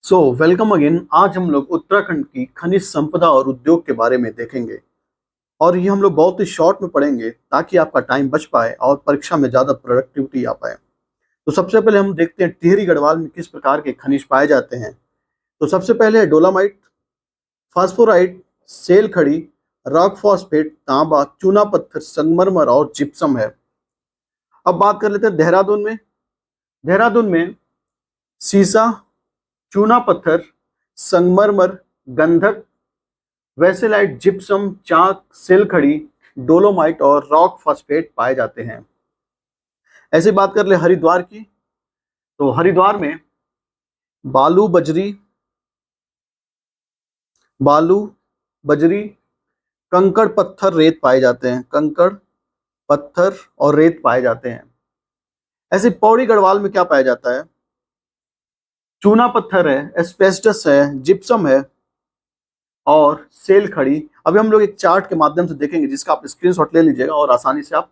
Welcome again. आज हम लोग उत्तराखंड की खनिज संपदा और उद्योग के बारे में देखेंगे। और ये हम लोग बहुत ही शॉर्ट में पढ़ेंगे ताकि आपका टाइम बच पाए और परीक्षा में ज़्यादा प्रोडक्टिविटी आ पाए। तो सबसे पहले हम देखते हैं टिहरी गढ़वाल में किस प्रकार के खनिज पाए जाते हैं। तो सबसे पहले है डोलामाइट, फास्फोराइट, सेल खड़ी, रॉक फॉस्फेट, तांबा, चूना पत्थर, संगमरमर और जिप्सम है। अब बात कर लेते हैं देहरादून में। देहरादून में सीसा, चूना पत्थर, संगमरमर, गंधक, वेसेलाइट, जिप्सम, चाक, सिलखड़ी, डोलोमाइट और रॉक फॉस्फेट पाए जाते हैं। ऐसे बात कर ले हरिद्वार की, तो हरिद्वार में बालू बजरी, बालू बजरी, कंकड़ पत्थर, रेत पाए जाते हैं। कंकड़ पत्थर और रेत पाए जाते हैं। ऐसे पौड़ी गढ़वाल में क्या पाया जाता है? चूना पत्थर है, एस्बेस्टस है, जिप्सम है और सेल खड़ी। अभी हम लोग एक चार्ट के माध्यम से देखेंगे जिसका आप स्क्रीनशॉट ले लीजिएगा और आसानी से आप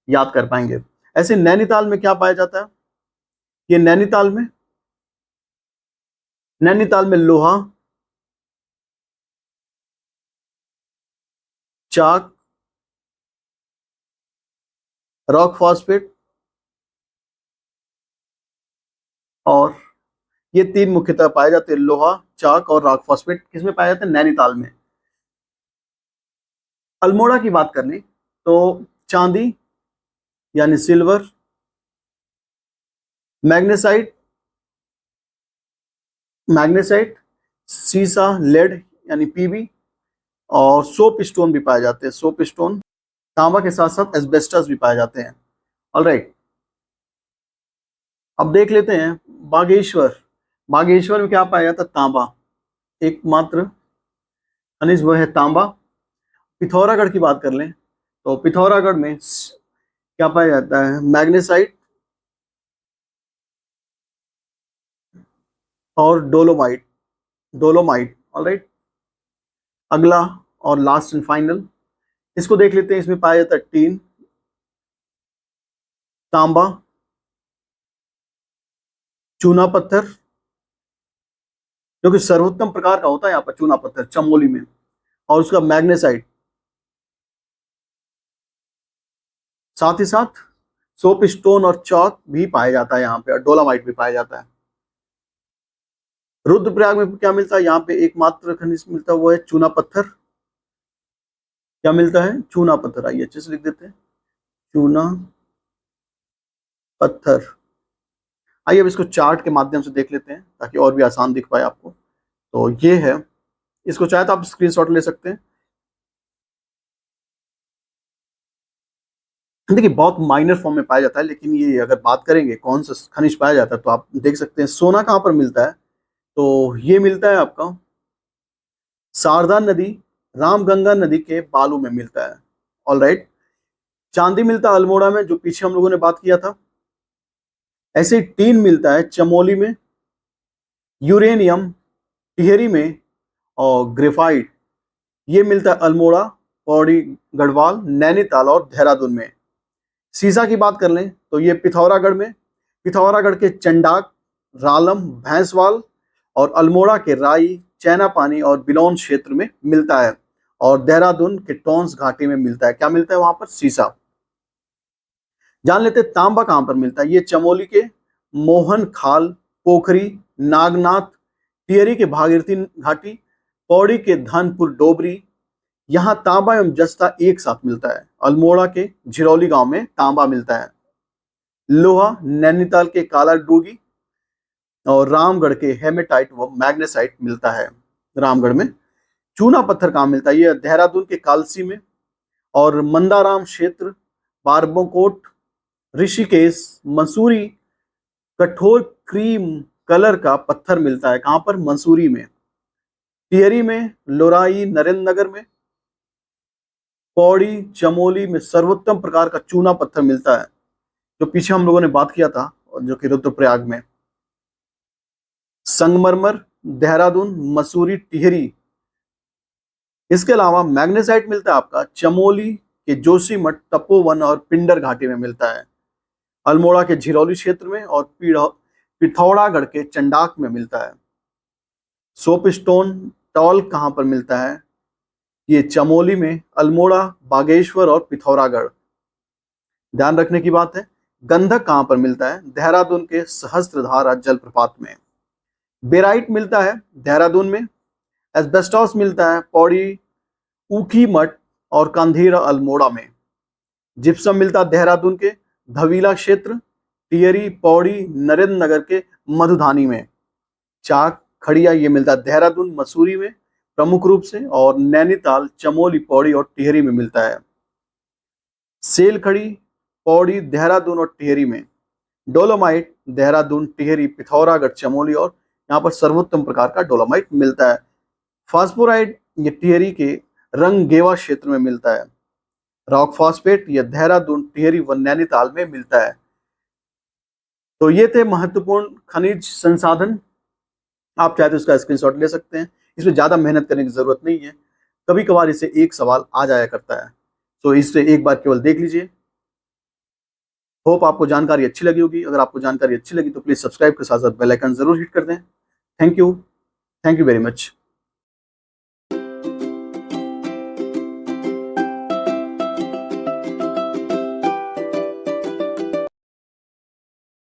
याद कर पाएंगे। ऐसे नैनीताल में क्या पाया जाता है? ये नैनीताल में लोहा, चाक, रॉक फॉस्फेट और ये तीन मुख्यतः पाए जाते हैं। लोहा, चाक और रॉक फॉस्फेट किसमें पाए जाते हैं? नैनीताल में। अल्मोड़ा की बात कर ली तो चांदी यानी सिल्वर, मैग्नेसाइट, सीसा, लेड यानी पीबी और सोप स्टोन भी पाए जाते हैं। सोप स्टोन, तांबा के साथ साथ एस्बेस्टस भी पाए जाते हैं। ऑलराइट, अब देख लेते हैं बागेश्वर। बागेश्वर में क्या पाया जाता है? तांबा, एकमात्र खनिज वह है तांबा। पिथौरागढ़ की बात कर लें तो पिथौरागढ़ में क्या पाया जाता है? मैग्नेसाइट और डोलोमाइट। ऑलराइट, अगला और लास्ट एंड फाइनल इसको देख लेते हैं। इसमें पाया जाता है टीन, तांबा, चूना पत्थर जो कि सर्वोत्तम प्रकार का होता है यहाँ पर चूना पत्थर चमोली में, और उसका मैग्नेसाइट, साथ ही साथ सोप स्टोन और चौक भी पाया जाता है यहाँ पे, और डोलामाइट भी पाया जाता है। रुद्रप्रयाग में क्या मिलता है? यहाँ पे एकमात्र खनिज मिलता है वो है चूना पत्थर। क्या मिलता है? चूना पत्थर। आइए अच्छे से लिख देते हैं, चूना पत्थर। आइए अब इसको चार्ट के माध्यम से देख लेते हैं ताकि और भी आसान दिख पाए आपको। तो ये है, इसको चाहे तो आप स्क्रीनशॉट ले सकते हैं। देखिए बहुत माइनर फॉर्म में पाया जाता है, लेकिन ये अगर बात करेंगे कौन सा खनिज पाया जाता है तो आप देख सकते हैं। सोना कहाँ पर मिलता है? तो ये मिलता है आपका शारदा नदी, रामगंगा नदी के बालू में मिलता है। ऑलराइट, चांदी मिलता है अल्मोड़ा में, जो पीछे हम लोगों ने बात किया था। ऐसे टीन मिलता है चमोली में, यूरेनियम टिहरी में और ग्रेफाइट ये मिलता है अल्मोड़ा, पौड़ी गढ़वाल, नैनीताल और देहरादून में। सीसा की बात कर लें तो ये पिथौरागढ़ में, पिथौरागढ़ के चंडाक, रालम, भैंसवाल और अल्मोड़ा के राई, चैना पानी और बिलौन क्षेत्र में मिलता है। और देहरादून के टोंस घाटी में मिलता है। क्या मिलता है वहां पर? सीसा। जान लेते हैं तांबा कहां पर मिलता है। ये चमोली के मोहन खाल, पोखरी, नागनाथ, टिहरी के भागीरथी घाटी, पौड़ी के धनपुर डोबरी, यहाँ तांबा एवं जस्ता एक साथ मिलता है। अल्मोड़ा के झिरौली गांव में तांबा मिलता है। लोहा नैनीताल के काला डूगी और रामगढ़ के हेमेटाइट व मैग्नेसाइट मिलता है। रामगढ़ में चूना पत्थर कहाँ मिलता है? ये देहरादून के कालसी में और मंदाराम क्षेत्र, बारबोकोट, ऋषिकेश, मसूरी, कठोर क्रीम कलर का पत्थर मिलता है। कहाँ पर? मंसूरी में। टिहरी में, लोराई, नरेंद्र नगर में, पौड़ी, चमोली में सर्वोत्तम प्रकार का चूना पत्थर मिलता है, जो पीछे हम लोगों ने बात किया था, और जो कि रुद्रप्रयाग में। संगमरमर देहरादून, मसूरी, टिहरी। इसके अलावा मैग्नेसाइट मिलता है आपका चमोली के जोशीमठ, तपोवन और पिंडर घाटी में मिलता है। अल्मोड़ा के झिरौली क्षेत्र में और पिथौरागढ़ के चंडाक में मिलता है। सोपस्टोन टॉल कहाँ पर मिलता है? ये चमोली में, अल्मोड़ा, बागेश्वर और पिथौरागढ़। ध्यान रखने की बात है। गंधक कहाँ पर मिलता है? देहरादून के सहस्त्रधारा जलप्रपात में। बेराइट मिलता है देहरादून में। एस्बेस्टॉस मिलता है पौड़ी, ऊखीमठ और कंधीरा अल्मोड़ा में। जिप्सम मिलता है देहरादून के धवीला क्षेत्र, टिहरी, पौड़ी, नरेंद्र नगर के मधुधानी में। चाक खड़िया ये मिलता है देहरादून, मसूरी में प्रमुख रूप से, और नैनीताल, चमोली, पौड़ी और टिहरी में मिलता है। सेल खड़ी पौड़ी, देहरादून और टिहरी में। डोलोमाइट देहरादून, टिहरी, पिथौरागढ़, चमोली और यहाँ पर सर्वोत्तम प्रकार का डोलोमाइट मिलता है। फास्फोराइड ये टिहरी के रंगगेवा क्षेत्र में मिलता है। रॉक फॉस्फेट ये देहरादून, टिहरी व नैनीताल में मिलता है। तो ये थे महत्वपूर्ण खनिज संसाधन। आप चाहे तो इसका स्क्रीनशॉट ले सकते हैं। इसमें ज्यादा मेहनत करने की जरूरत नहीं है। कभी कभार इसे एक सवाल आ जाया करता है, तो इसे एक बार केवल देख लीजिए। होप आपको जानकारी अच्छी लगी होगी। अगर आपको जानकारी अच्छी लगी तो प्लीज सब्सक्राइब के साथ साथ बेल आइकन जरूर हिट कर दें। Thank you very much.